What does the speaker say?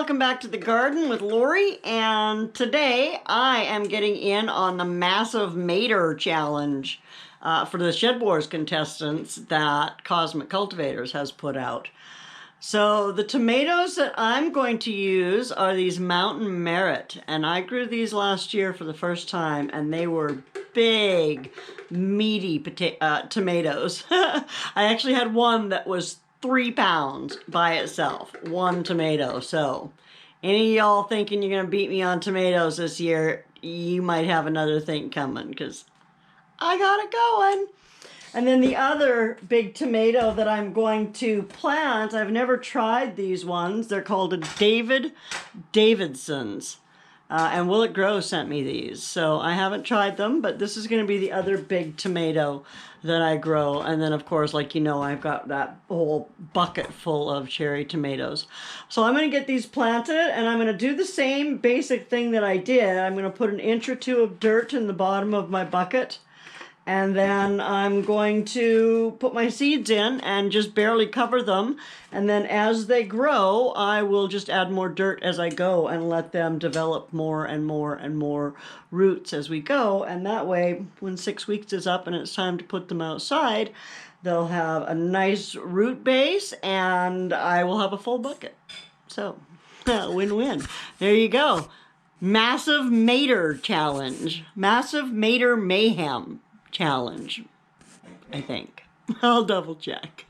welcome back to the garden with Lori, and today I am getting in on the massive Mater challenge for the Shed Wars contestants that Cosmic Cultivators has put out. So the tomatoes that I'm going to use are these Mountain Merit, and I grew these last year for the first time, and they were big, meaty tomatoes. I actually had one that was 3 pounds by itself, one tomato. So any of y'all thinking you're gonna beat me on tomatoes this year, you might have another thing coming, because I got it going. And then the other big tomato that I'm going to plant, I've never tried these ones. They're called Davidsons. And Will It Grow sent me these. So I haven't tried them, but this is going to be the other big tomato that I grow. And then, of course, like you know, I've got that whole bucket full of cherry tomatoes. So I'm going to get these planted, and I'm going to do the same basic thing that I did. I'm going to put an inch or two of dirt in the bottom of my bucket. And then I'm going to put my seeds in and just barely cover them. And then as they grow, I will just add more dirt as I go and let them develop more and more and more roots as we go. And that way, when 6 weeks is up and it's time to put them outside, they'll have a nice root base and I will have a full bucket. So, win-win. There you go. Massive Mater challenge. Massive Mater Mayhem challenge, I think. I'll double check.